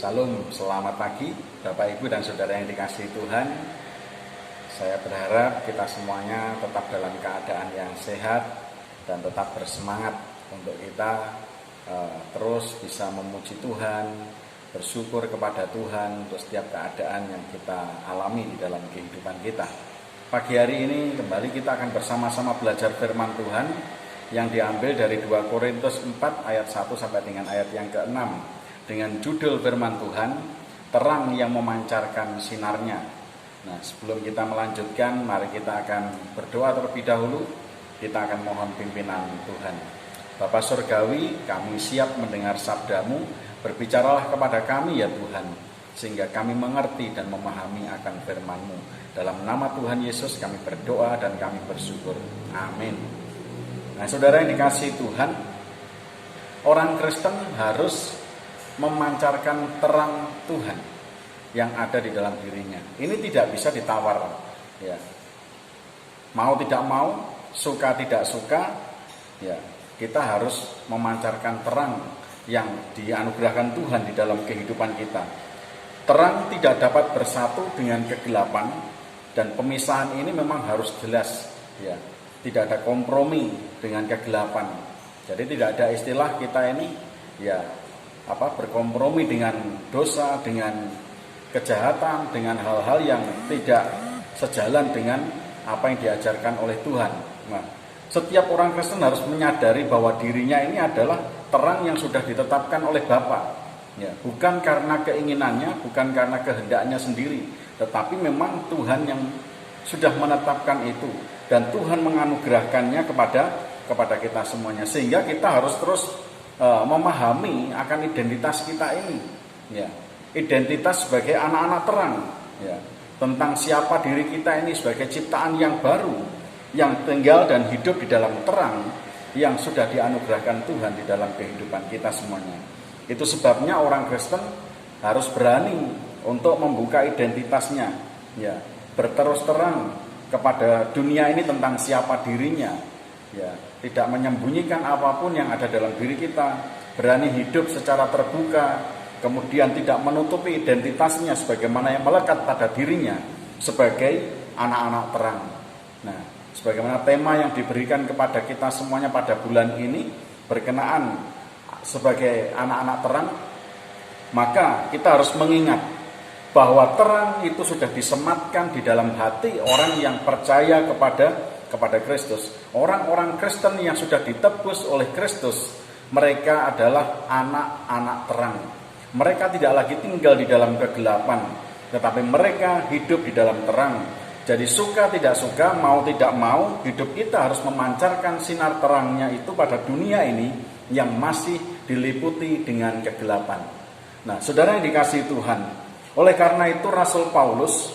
Salam, selamat pagi Bapak Ibu dan Saudara yang dikasihi Tuhan. Saya berharap kita semuanya tetap dalam keadaan yang sehat dan tetap bersemangat untuk kita terus bisa memuji Tuhan, bersyukur kepada Tuhan untuk setiap keadaan yang kita alami di dalam kehidupan kita. Pagi hari ini kembali kita akan bersama-sama belajar firman Tuhan yang diambil dari 2 Korintus 4 ayat 1 sampai dengan ayat yang ke-6 dengan judul firman Tuhan, terang yang memancarkan sinarnya. Nah, sebelum kita melanjutkan, mari kita akan berdoa terlebih dahulu. Kita akan mohon pimpinan Tuhan. Bapa Surgawi, kami siap mendengar sabda-Mu. Berbicaralah kepada kami ya Tuhan, sehingga kami mengerti dan memahami akan firman-Mu. Dalam nama Tuhan Yesus kami berdoa dan kami bersyukur. Amin. Nah, saudara yang dikasihi Tuhan, orang Kristen harus memancarkan terang Tuhan yang ada di dalam dirinya. Ini tidak bisa ditawar, ya. Mau tidak mau, suka tidak suka, ya, kita harus memancarkan terang yang dianugerahkan Tuhan di dalam kehidupan kita. Terang tidak dapat bersatu dengan kegelapan, dan pemisahan ini memang harus jelas, ya. Tidak ada kompromi dengan kegelapan. Jadi tidak ada istilah kita ini, ya, berkompromi dengan dosa, dengan kejahatan, dengan hal-hal yang tidak sejalan dengan apa yang diajarkan oleh Tuhan. Nah, setiap orang Kristen harus menyadari bahwa dirinya ini adalah terang yang sudah ditetapkan oleh Bapa. Ya, bukan karena keinginannya, bukan karena kehendaknya sendiri, tetapi memang Tuhan yang sudah menetapkan itu dan Tuhan menganugerahkannya kepada kita semuanya, sehingga kita harus terus memahami akan identitas kita ini, ya, identitas sebagai anak-anak terang, ya, tentang siapa diri kita ini sebagai ciptaan yang baru, yang tinggal dan hidup di dalam terang yang sudah dianugerahkan Tuhan di dalam kehidupan kita semuanya. Itu sebabnya orang Kristen harus berani untuk membuka identitasnya, ya, berterus terang kepada dunia ini tentang siapa dirinya, ya, tidak menyembunyikan apapun yang ada dalam diri kita, berani hidup secara terbuka, kemudian tidak menutupi identitasnya sebagaimana yang melekat pada dirinya sebagai anak-anak terang. Nah, sebagaimana tema yang diberikan kepada kita semuanya pada bulan ini berkenaan sebagai anak-anak terang, maka kita harus mengingat bahwa terang itu sudah disematkan di dalam hati orang yang percaya kepada Kristus. Orang-orang Kristen yang sudah ditebus oleh Kristus, mereka adalah anak-anak terang. Mereka tidak lagi tinggal di dalam kegelapan, tetapi mereka hidup di dalam terang. Jadi suka tidak suka, mau tidak mau, hidup kita harus memancarkan sinar terangnya itu pada dunia ini yang masih diliputi dengan kegelapan. Nah, saudara yang dikasihi Tuhan, oleh karena itu Rasul Paulus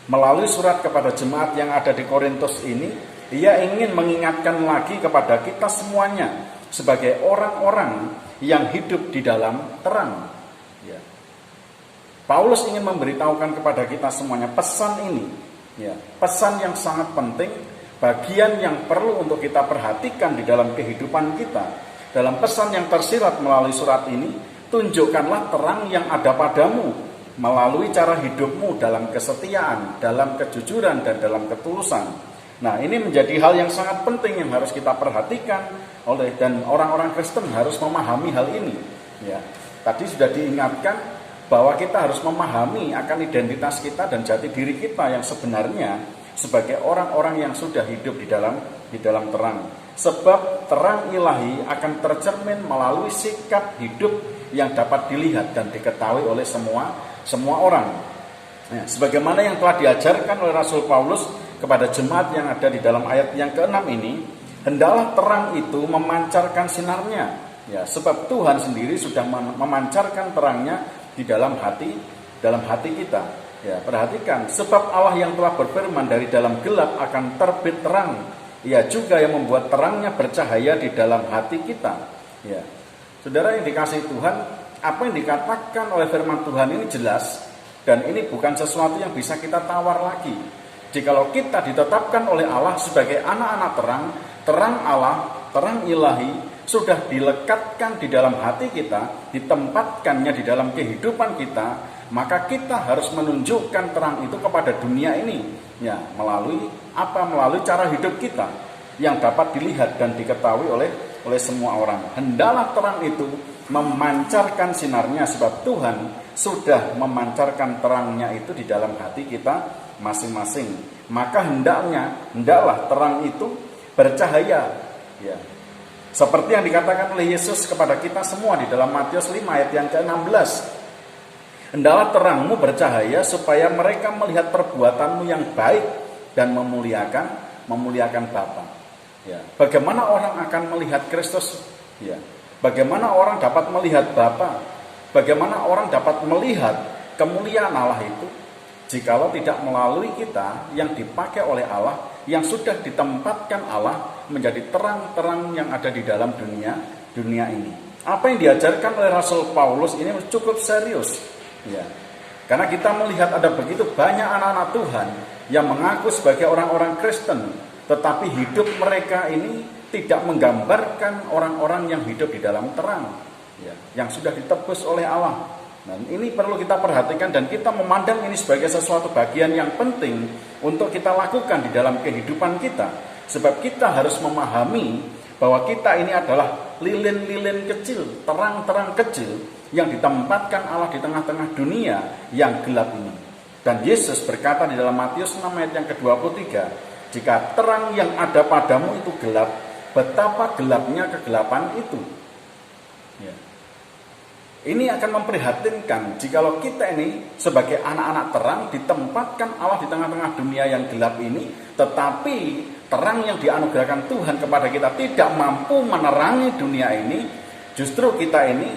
melalui surat kepada jemaat yang ada di Korintus ini, ia ingin mengingatkan lagi kepada kita semuanya sebagai orang-orang yang hidup di dalam terang, ya. Paulus ingin memberitahukan kepada kita semuanya pesan ini, ya, pesan yang sangat penting, bagian yang perlu untuk kita perhatikan di dalam kehidupan kita. Dalam pesan yang tersirat melalui surat ini, tunjukkanlah terang yang ada padamu melalui cara hidupmu dalam kesetiaan, dalam kejujuran, dan dalam ketulusan. Nah, ini menjadi hal yang sangat penting yang harus kita perhatikan dan orang-orang Kristen harus memahami hal ini. Ya, tadi sudah diingatkan bahwa kita harus memahami akan identitas kita dan jati diri kita yang sebenarnya sebagai orang-orang yang sudah hidup di dalam terang. Sebab terang ilahi akan tercermin melalui sikap hidup yang dapat dilihat dan diketahui oleh semua orang. Nah, sebagaimana yang telah diajarkan oleh Rasul Paulus kepada jemaat yang ada di dalam ayat yang ke-6 ini, hendaklah terang itu memancarkan sinarnya, ya, sebab Tuhan sendiri sudah memancarkan terangnya di dalam hati kita. Ya, perhatikan, sebab Allah yang telah berfirman dari dalam gelap akan terbit terang, Ia juga yang membuat terangnya bercahaya di dalam hati kita. Ya, saudara yang dikasihi Tuhan, apa yang dikatakan oleh firman Tuhan ini jelas, dan ini bukan sesuatu yang bisa kita tawar lagi. Jikalau kita ditetapkan oleh Allah sebagai anak-anak terang, terang Allah, terang ilahi, sudah dilekatkan di dalam hati kita, ditempatkannya di dalam kehidupan kita, maka kita harus menunjukkan terang itu kepada dunia ini. Ya, melalui apa? Melalui cara hidup kita yang dapat dilihat dan diketahui oleh semua orang. Hendaklah terang itu memancarkan sinarnya, sebab Tuhan sudah memancarkan terangnya itu di dalam hati kita masing-masing. Maka hendaklah terang itu bercahaya, ya. Seperti yang dikatakan oleh Yesus kepada kita semua di dalam Matius 5 ayat yang ke-16. Hendaklah terangmu bercahaya supaya mereka melihat perbuatanmu yang baik dan memuliakan Bapa. Ya. Bagaimana orang akan melihat Kristus? Ya. Bagaimana orang dapat melihat Bapa? Bagaimana orang dapat melihat kemuliaan Allah itu? Jikalau tidak melalui kita yang dipakai oleh Allah, yang sudah ditempatkan Allah menjadi terang-terang yang ada di dalam dunia ini. Apa yang diajarkan oleh Rasul Paulus ini cukup serius, ya. Karena kita melihat ada begitu banyak anak-anak Tuhan yang mengaku sebagai orang-orang Kristen, tetapi hidup mereka ini tidak menggambarkan orang-orang yang hidup di dalam terang, ya, yang sudah ditebus oleh Allah. Nah, ini perlu kita perhatikan dan kita memandang ini sebagai sesuatu bagian yang penting untuk kita lakukan di dalam kehidupan kita. Sebab kita harus memahami bahwa kita ini adalah lilin-lilin kecil, terang-terang kecil yang ditempatkan Allah di tengah-tengah dunia yang gelap ini. Dan Yesus berkata di dalam Matius 6 ayat yang ke-23, jika terang yang ada padamu itu gelap, betapa gelapnya kegelapan itu. Ya. Ini akan memprihatinkan jikalau kita ini sebagai anak-anak terang ditempatkan Allah di tengah-tengah dunia yang gelap ini, tetapi terang yang dianugerahkan Tuhan kepada kita tidak mampu menerangi dunia ini, justru kita ini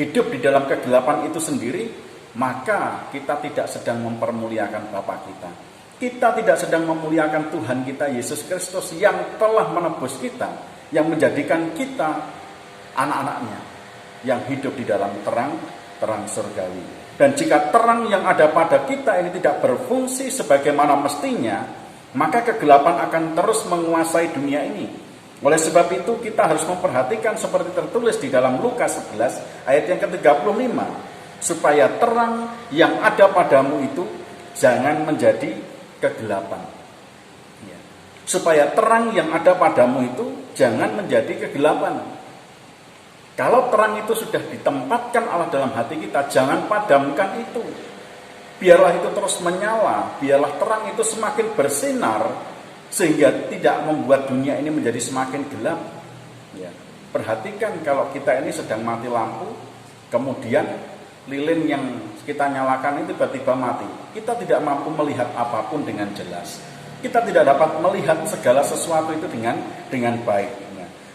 hidup di dalam kegelapan itu sendiri, maka kita tidak sedang mempermuliakan Bapa kita. Kita tidak sedang memuliakan Tuhan kita Yesus Kristus yang telah menebus kita, yang menjadikan kita anak-anaknya yang hidup di dalam terang surgawi. Dan jika terang yang ada pada kita ini tidak berfungsi sebagaimana mestinya, maka kegelapan akan terus menguasai dunia ini. Oleh sebab itu kita harus memperhatikan seperti tertulis di dalam Lukas 11 ayat yang ke-35, supaya terang yang ada padamu itu jangan menjadi kegelapan. Ya. Supaya terang yang ada padamu itu jangan menjadi kegelapan. Kalau terang itu sudah ditempatkan Allah dalam hati kita, jangan padamkan itu. Biarlah itu terus menyala, biarlah terang itu semakin bersinar, sehingga tidak membuat dunia ini menjadi semakin gelap. Ya. Perhatikan kalau kita ini sedang mati lampu, kemudian lilin yang kita nyalakan itu tiba-tiba mati. Kita tidak mampu melihat apapun dengan jelas. Kita tidak dapat melihat segala sesuatu itu dengan baik.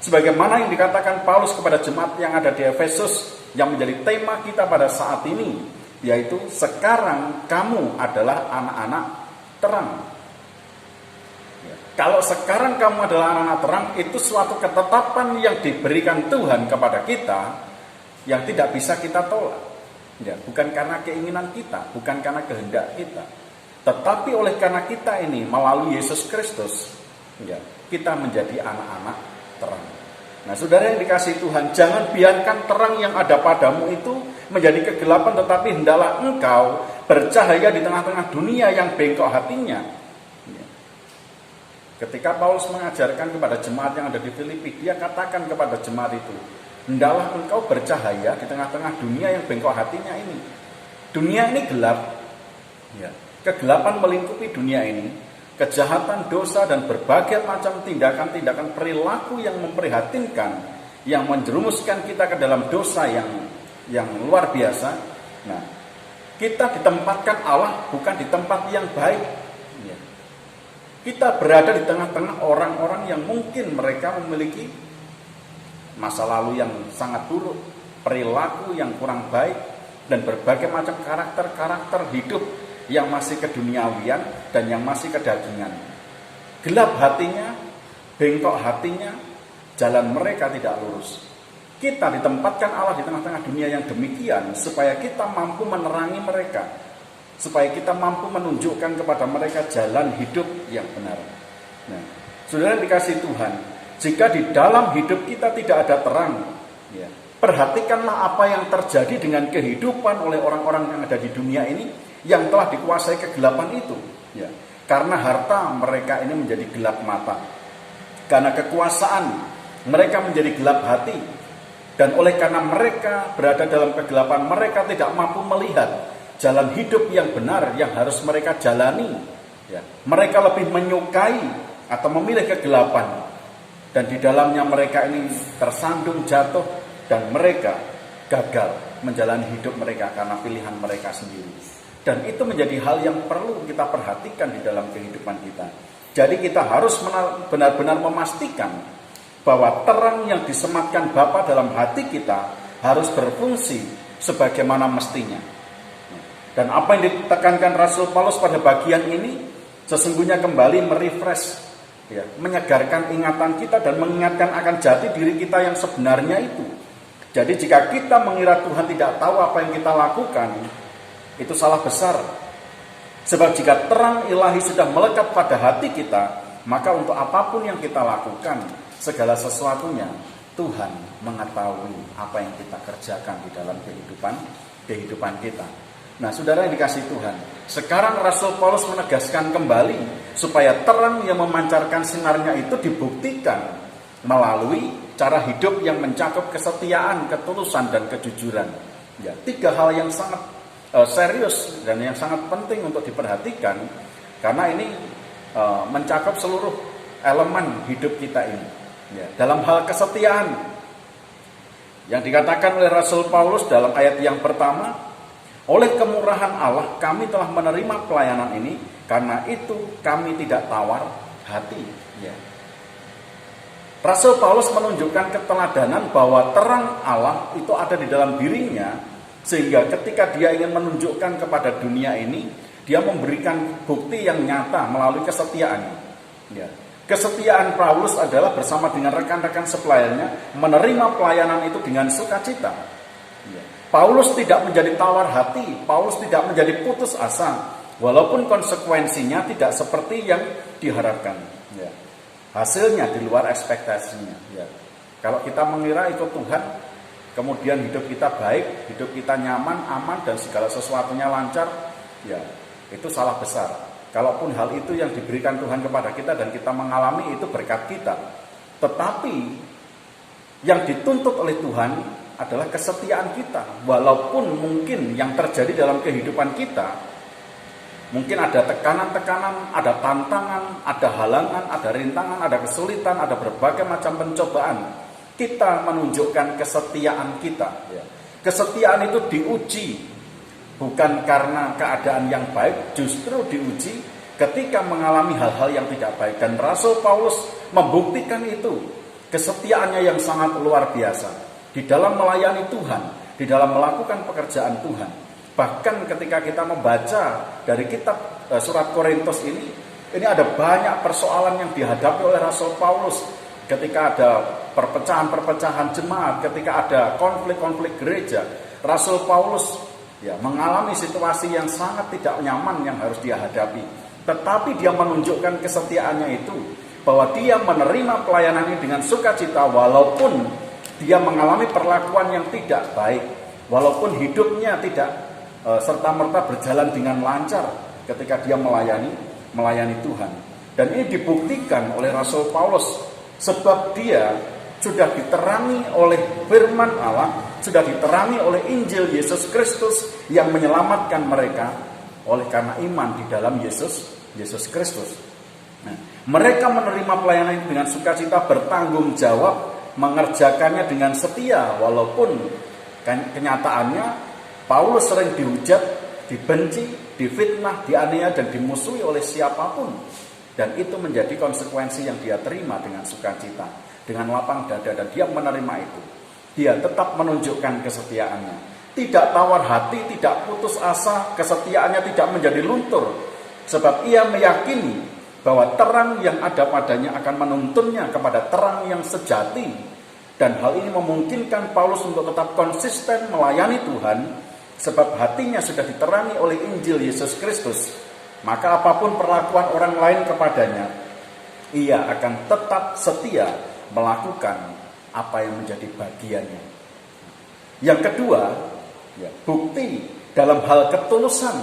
Sebagaimana yang dikatakan Paulus kepada jemaat yang ada di Efesus, yang menjadi tema kita pada saat ini, yaitu sekarang kamu adalah anak-anak terang. Ya. Kalau sekarang kamu adalah anak-anak terang, itu suatu ketetapan yang diberikan Tuhan kepada kita, yang tidak bisa kita tolak. Ya, bukan karena keinginan kita, bukan karena kehendak kita, tetapi oleh karena kita ini melalui Yesus Kristus, ya, kita menjadi anak-anak terang. Nah, saudara yang dikasihi Tuhan, jangan biarkan terang yang ada padamu itu menjadi kegelapan, tetapi hendaklah engkau bercahaya di tengah-tengah dunia yang bengkok hatinya. Ketika Paulus mengajarkan kepada jemaat yang ada di Filipi, dia katakan kepada jemaat itu, hendaklah engkau bercahaya di tengah-tengah dunia yang bengkok hatinya ini. Dunia ini gelap, ya. Kegelapan melingkupi dunia ini. Kejahatan, dosa, dan berbagai macam tindakan-tindakan perilaku yang memprihatinkan, yang menjerumuskan kita ke dalam dosa yang luar biasa. Nah, kita ditempatkan Allah bukan di tempat yang baik. Ya. Kita berada di tengah-tengah orang-orang yang mungkin mereka memiliki masa lalu yang sangat buruk, perilaku yang kurang baik, dan berbagai macam karakter-karakter hidup yang masih keduniawian dan yang masih kedagingan. Gelap hatinya, bengkok hatinya, jalan mereka tidak lurus. Kita ditempatkan Allah di tengah-tengah dunia yang demikian supaya kita mampu menerangi mereka, supaya kita mampu menunjukkan kepada mereka jalan hidup yang benar. Nah, saudara dikasih Tuhan, jika di dalam hidup kita tidak ada terang, ya, perhatikanlah apa yang terjadi dengan kehidupan oleh orang-orang yang ada di dunia ini yang telah dikuasai kegelapan itu. Ya. Karena harta mereka ini menjadi gelap mata. Karena kekuasaan mereka menjadi gelap hati. Dan oleh karena mereka berada dalam kegelapan, mereka tidak mampu melihat jalan hidup yang benar yang harus mereka jalani. Ya. Mereka lebih menyukai atau memilih kegelapan. Dan di dalamnya mereka ini tersandung jatuh dan mereka gagal menjalani hidup mereka karena pilihan mereka sendiri. Dan itu menjadi hal yang perlu kita perhatikan di dalam kehidupan kita. Jadi kita harus benar-benar memastikan bahwa terang yang disematkan Bapa dalam hati kita harus berfungsi sebagaimana mestinya. Dan apa yang ditekankan Rasul Paulus pada bagian ini sesungguhnya kembali merefresh, ya, menyegarkan ingatan kita dan mengingatkan akan jati diri kita yang sebenarnya itu. Jadi jika kita mengira Tuhan tidak tahu apa yang kita lakukan, itu salah besar. Sebab jika terang ilahi sudah melekat pada hati kita, maka untuk apapun yang kita lakukan, segala sesuatunya Tuhan mengetahui apa yang kita kerjakan di dalam kehidupan kita. Nah, saudara yang dikasihi Tuhan, sekarang Rasul Paulus menegaskan kembali supaya terang yang memancarkan sinarnya itu dibuktikan melalui cara hidup yang mencakup kesetiaan, ketulusan, dan kejujuran. Ya, 3 hal yang sangat serius dan yang sangat penting untuk diperhatikan, karena ini mencakup seluruh elemen hidup kita ini. Ya, dalam hal kesetiaan yang dikatakan oleh Rasul Paulus dalam ayat yang pertama, oleh kemurahan Allah kami telah menerima pelayanan ini, karena itu kami tidak tawar hati. Ya. Rasul Paulus menunjukkan keteladanan bahwa terang Allah itu ada di dalam dirinya, sehingga ketika dia ingin menunjukkan kepada dunia ini, dia memberikan bukti yang nyata melalui kesetiaannya. Ya. Kesetiaan Paulus adalah bersama dengan rekan-rekan sepelayannya menerima pelayanan itu dengan sukacita. Ya. Paulus tidak menjadi tawar hati, Paulus tidak menjadi putus asa, walaupun konsekuensinya tidak seperti yang diharapkan. Ya. Hasilnya di luar ekspektasinya. Ya. Kalau kita mengira ikut Tuhan, kemudian hidup kita baik, hidup kita nyaman, aman, dan segala sesuatunya lancar, ya itu salah besar. Kalaupun hal itu yang diberikan Tuhan kepada kita dan kita mengalami, itu berkat kita. Tetapi yang dituntut oleh Tuhan adalah kesetiaan kita. Walaupun mungkin yang terjadi dalam kehidupan kita, mungkin ada tekanan-tekanan, ada tantangan, ada halangan, ada rintangan, ada kesulitan, ada berbagai macam pencobaan. Kita menunjukkan kesetiaan kita. Kesetiaan itu diuji bukan karena keadaan yang baik, justru diuji ketika mengalami hal-hal yang tidak baik. Dan Rasul Paulus membuktikan itu, kesetiaannya yang sangat luar biasa di dalam melayani Tuhan, di dalam melakukan pekerjaan Tuhan. Bahkan ketika kita membaca dari kitab surat Korintus ini ada banyak persoalan yang dihadapi oleh Rasul Paulus. Ketika ada perpecahan-perpecahan jemaat, ketika ada konflik-konflik gereja, Rasul Paulus mengalami situasi yang sangat tidak nyaman yang harus dia hadapi. Tetapi dia menunjukkan kesetiaannya itu, bahwa dia menerima pelayanan ini dengan sukacita, walaupun dia mengalami perlakuan yang tidak baik, walaupun hidupnya tidak serta-merta berjalan dengan lancar ketika dia melayani Tuhan. Dan ini dibuktikan oleh Rasul Paulus, sebab dia sudah diterangi oleh firman Allah, sudah diterangi oleh Injil Yesus Kristus yang menyelamatkan mereka oleh karena iman di dalam Yesus Kristus. Nah, mereka menerima pelayanan itu dengan sukacita, bertanggung jawab, mengerjakannya dengan setia, walaupun kenyataannya Paulus sering dihujat, dibenci, difitnah, dianiaya, dan dimusuhi oleh siapapun. Dan itu menjadi konsekuensi yang dia terima dengan sukacita, dengan lapang dada, dan dia menerima itu. Dia tetap menunjukkan kesetiaannya, tidak tawar hati, tidak putus asa. Kesetiaannya tidak menjadi luntur, sebab ia meyakini bahwa terang yang ada padanya akan menuntunnya kepada terang yang sejati. Dan hal ini memungkinkan Paulus untuk tetap konsisten melayani Tuhan, sebab hatinya sudah diterangi oleh Injil Yesus Kristus. Maka apapun perlakuan orang lain kepadanya, ia akan tetap setia melakukan apa yang menjadi bagiannya. Yang kedua, bukti dalam hal ketulusan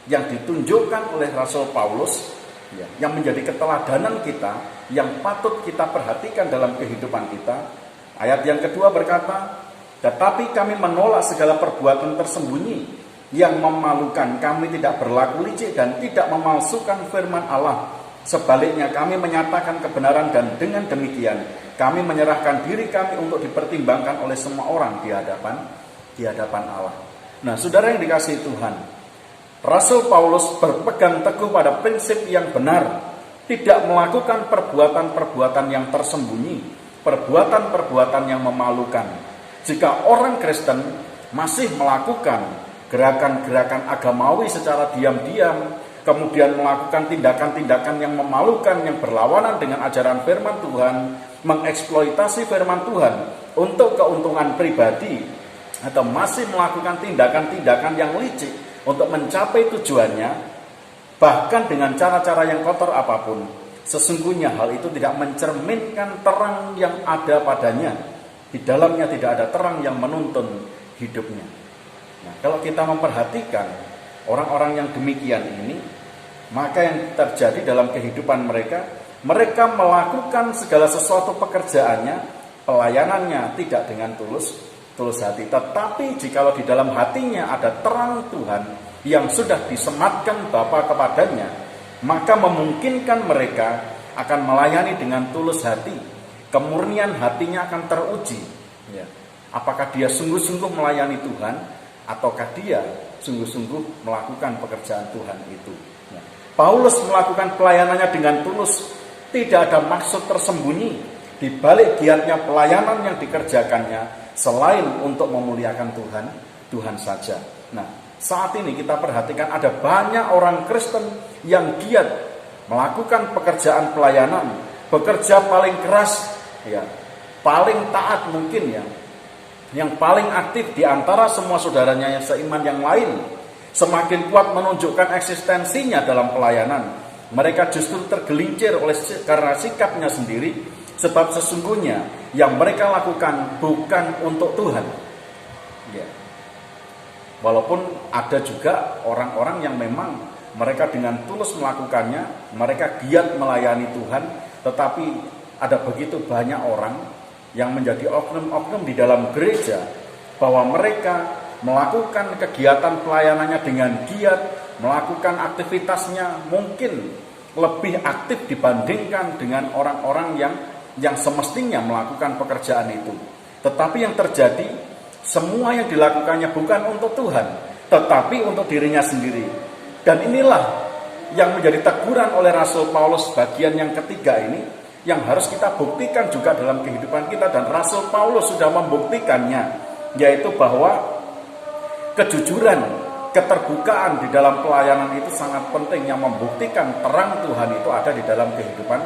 yang ditunjukkan oleh Rasul Paulus, yang menjadi keteladanan kita, yang patut kita perhatikan dalam kehidupan kita. Ayat yang kedua berkata, tetapi kami menolak segala perbuatan tersembunyi yang memalukan. Kami tidak berlaku licik dan tidak memalsukan firman Allah. Sebaliknya kami menyatakan kebenaran, dan dengan demikian kami menyerahkan diri kami untuk dipertimbangkan oleh semua orang di hadapan Allah. Nah, saudara yang dikasihi Tuhan, Rasul Paulus berpegang teguh pada prinsip yang benar, tidak melakukan perbuatan-perbuatan yang tersembunyi, perbuatan-perbuatan yang memalukan. Jika orang Kristen masih melakukan gerakan-gerakan agamawi secara diam-diam, kemudian melakukan tindakan-tindakan yang memalukan, yang berlawanan dengan ajaran firman Tuhan, mengeksploitasi firman Tuhan untuk keuntungan pribadi, atau masih melakukan tindakan-tindakan yang licik untuk mencapai tujuannya, bahkan dengan cara-cara yang kotor apapun, sesungguhnya hal itu tidak mencerminkan terang yang ada padanya. Di dalamnya tidak ada terang yang menuntun hidupnya. Nah, kalau kita memperhatikan orang-orang yang demikian ini, maka yang terjadi dalam kehidupan mereka melakukan segala sesuatu pekerjaannya, pelayanannya tidak dengan tulus hati. Tetapi jikalau di dalam hatinya ada terang Tuhan yang sudah disematkan Bapa kepadanya, maka memungkinkan mereka akan melayani dengan tulus hati. Kemurnian hatinya akan teruji. Apakah dia sungguh-sungguh melayani Tuhan, ataukah dia sungguh-sungguh melakukan pekerjaan Tuhan itu. Paulus melakukan pelayanannya dengan tulus, tidak ada maksud tersembunyi di balik giatnya pelayanan yang dikerjakannya, selain untuk memuliakan Tuhan saja. Nah, saat ini kita perhatikan ada banyak orang Kristen yang giat melakukan pekerjaan pelayanan, bekerja paling keras, paling taat mungkin, yang paling aktif di antara semua saudaranya yang seiman yang lain. Semakin kuat menunjukkan eksistensinya dalam pelayanan, mereka justru tergelincir karena sikapnya sendiri, sebab sesungguhnya yang mereka lakukan bukan untuk Tuhan. Walaupun ada juga orang-orang yang memang mereka dengan tulus melakukannya, mereka giat melayani Tuhan, tetapi ada begitu banyak orang yang menjadi oknum-oknum di dalam gereja, bahwa mereka melakukan kegiatan pelayanannya dengan giat, melakukan aktivitasnya mungkin lebih aktif dibandingkan dengan orang-orang yang semestinya melakukan pekerjaan itu. Tetapi yang terjadi, semua yang dilakukannya bukan untuk Tuhan, tetapi untuk dirinya sendiri. Dan inilah yang menjadi teguran oleh Rasul Paulus bagian yang ketiga ini, yang harus kita buktikan juga dalam kehidupan kita. Dan Rasul Paulus sudah membuktikannya, yaitu bahwa kejujuran, keterbukaan di dalam pelayanan itu sangat penting, yang membuktikan terang Tuhan itu ada di dalam kehidupan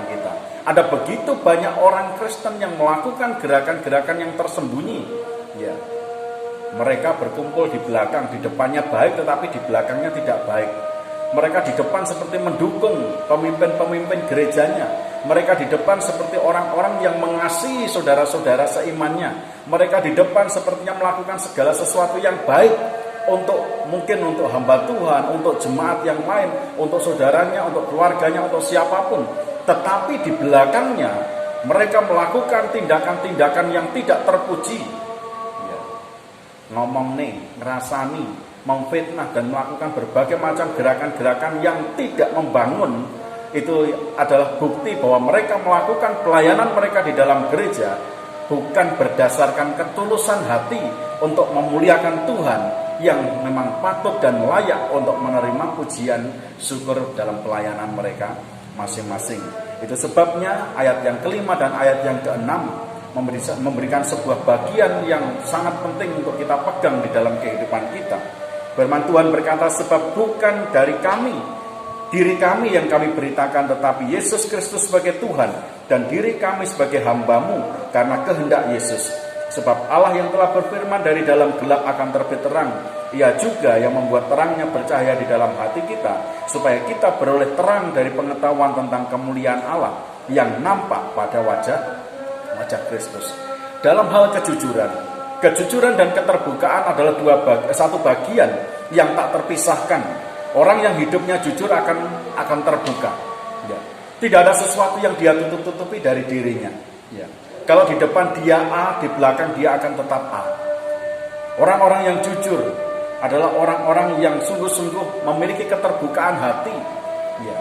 kita. Ada begitu banyak orang Kristen yang melakukan gerakan-gerakan yang tersembunyi. Mereka berkumpul di belakang, di depannya baik tetapi di belakangnya tidak baik. Mereka di depan seperti mendukung pemimpin-pemimpin gerejanya. Mereka di depan seperti orang-orang yang mengasihi saudara-saudara seimannya. Mereka di depan sepertinya melakukan segala sesuatu yang baik mungkin untuk hamba Tuhan, untuk jemaat yang lain, untuk saudaranya, untuk keluarganya, untuk siapapun. Tetapi di belakangnya mereka melakukan tindakan-tindakan yang tidak terpuji. Ngomong nih, ngerasani, memfitnah, dan melakukan berbagai macam gerakan-gerakan yang tidak membangun. Itu adalah bukti bahwa mereka melakukan pelayanan mereka di dalam gereja bukan berdasarkan ketulusan hati untuk memuliakan Tuhan, yang memang patut dan layak untuk menerima pujian syukur dalam pelayanan mereka masing-masing. Itu sebabnya ayat yang kelima dan ayat yang keenam memberikan sebuah bagian yang sangat penting untuk kita pegang di dalam kehidupan kita. Firman Tuhan berkata, sebab bukan dari diri kami yang kami beritakan, tetapi Yesus Kristus sebagai Tuhan, dan diri kami sebagai hamba-Mu karena kehendak Yesus. Sebab Allah yang telah berfirman, dari dalam gelap akan terbit terang, Ia juga yang membuat terangnya bercahaya di dalam hati kita, supaya kita beroleh terang dari pengetahuan tentang kemuliaan Allah yang nampak pada wajah Kristus. Dalam hal kejujuran dan keterbukaan adalah satu bagian yang tak terpisahkan. Orang yang hidupnya jujur akan terbuka. Ya. Tidak ada sesuatu yang dia tutup-tutupi dari dirinya. Ya. Kalau di depan dia A, di belakang dia akan tetap A. Orang-orang yang jujur adalah orang-orang yang sungguh-sungguh memiliki keterbukaan hati. Ya.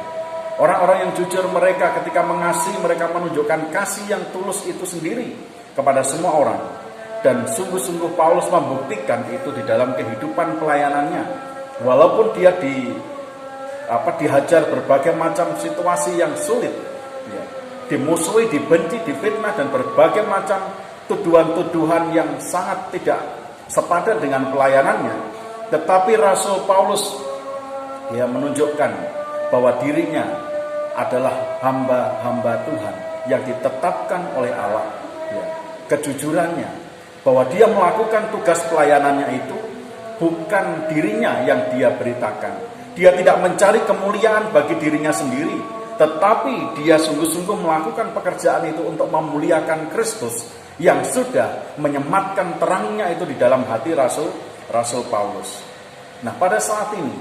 Orang-orang yang jujur, mereka ketika mengasihi, mereka menunjukkan kasih yang tulus itu sendiri kepada semua orang. Dan sungguh-sungguh Paulus membuktikan itu di dalam kehidupan pelayanannya. Walaupun dia dihajar berbagai macam situasi yang sulit, ya, dimusuhi, dibenci, difitnah, dan berbagai macam tuduhan-tuduhan yang sangat tidak sepadan dengan pelayanannya, tetapi Rasul Paulus dia menunjukkan bahwa dirinya adalah hamba-hamba Tuhan yang ditetapkan oleh Allah. Ya, kejujurannya bahwa dia melakukan tugas pelayanannya itu bukan dirinya yang dia beritakan. Dia tidak mencari kemuliaan bagi dirinya sendiri, tetapi dia sungguh-sungguh melakukan pekerjaan itu untuk memuliakan Kristus yang sudah menyematkan terangnya itu di dalam hati Rasul Paulus. Nah, pada saat ini,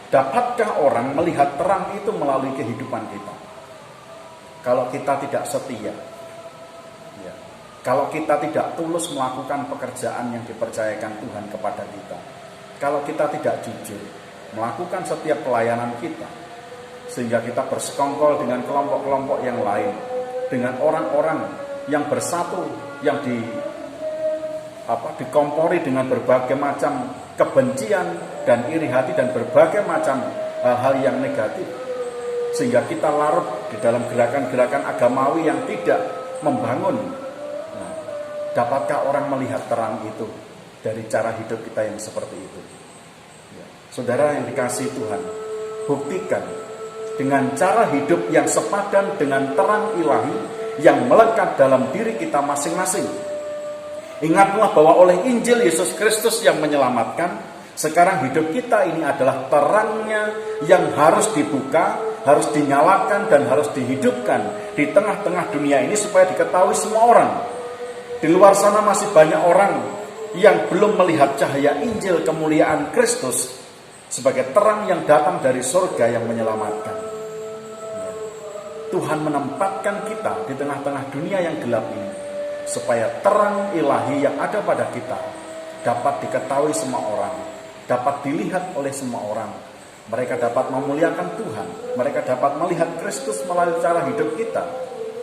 dapatkah orang melihat terang itu melalui kehidupan kita? Kalau kita tidak setia, ya, kalau kita tidak tulus melakukan pekerjaan yang dipercayakan Tuhan kepada kita, kalau kita tidak jujur melakukan setiap pelayanan kita, sehingga kita bersekongkol dengan kelompok-kelompok yang lain, dengan orang-orang yang bersatu, yang dikompori dengan berbagai macam kebencian dan iri hati dan berbagai macam hal-hal yang negatif, sehingga kita larut di dalam gerakan-gerakan agamawi yang tidak membangun. Nah, dapatkah orang melihat terang itu dari cara hidup kita yang seperti itu? Ya. Saudara yang dikasihi Tuhan, buktikan dengan cara hidup yang sepadan dengan terang ilahi yang melekat dalam diri kita masing-masing. Ingatlah bahwa oleh Injil Yesus Kristus yang menyelamatkan, sekarang hidup kita ini adalah terangnya yang harus dibuka, harus dinyalakan, dan harus dihidupkan di tengah-tengah dunia ini supaya diketahui semua orang. Di luar sana masih banyak orang yang belum melihat cahaya Injil kemuliaan Kristus sebagai terang yang datang dari surga yang menyelamatkan. Tuhan menempatkan kita di tengah-tengah dunia yang gelap ini supaya terang ilahi yang ada pada kita dapat diketahui semua orang, dapat dilihat oleh semua orang. Mereka dapat memuliakan Tuhan, mereka dapat melihat Kristus melalui cara hidup kita,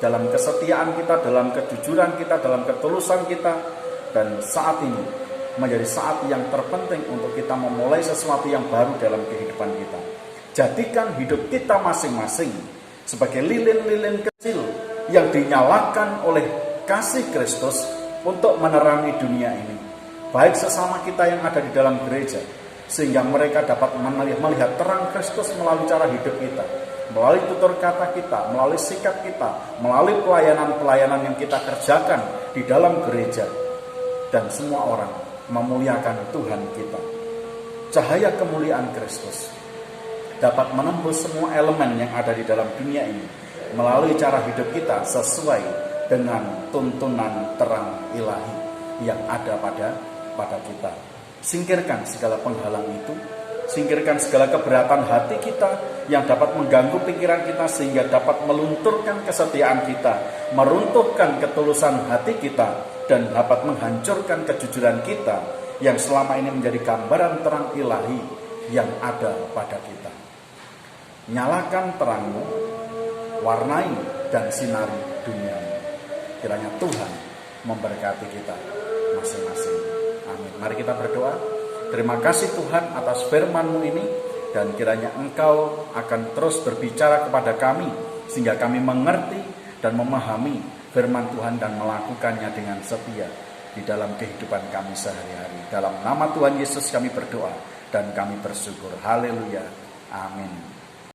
dalam kesetiaan kita, dalam kejujuran kita, dalam ketulusan kita. Dan saat ini menjadi saat yang terpenting untuk kita memulai sesuatu yang baru dalam kehidupan kita. Jadikan hidup kita masing-masing sebagai lilin-lilin kecil yang dinyalakan oleh kasih Kristus untuk menerangi dunia ini, baik sesama kita yang ada di dalam gereja, sehingga mereka dapat melihat terang Kristus melalui cara hidup kita, melalui tutur kata kita, melalui sikap kita, melalui pelayanan-pelayanan yang kita kerjakan di dalam gereja, dan semua orang memuliakan Tuhan kita. Cahaya kemuliaan Kristus dapat menembus semua elemen yang ada di dalam dunia ini melalui cara hidup kita sesuai dengan tuntunan terang ilahi yang ada pada kita. Singkirkan segala penghalang itu, singkirkan segala keberatan hati kita yang dapat mengganggu pikiran kita sehingga dapat melunturkan kesetiaan kita, meruntuhkan ketulusan hati kita, dan dapat menghancurkan kejujuran kita yang selama ini menjadi gambaran terang ilahi yang ada pada kita. Nyalakan terangmu, warnai dan sinari dunia. Kiranya Tuhan memberkati kita masing-masing. Amin. Mari kita berdoa. Terima kasih Tuhan atas firman-Mu ini, dan kiranya Engkau akan terus berbicara kepada kami sehingga kami mengerti dan memahami firman Tuhan dan melakukannya dengan setia di dalam kehidupan kami sehari-hari. Dalam nama Tuhan Yesus kami berdoa dan kami bersyukur. Haleluya. Amin.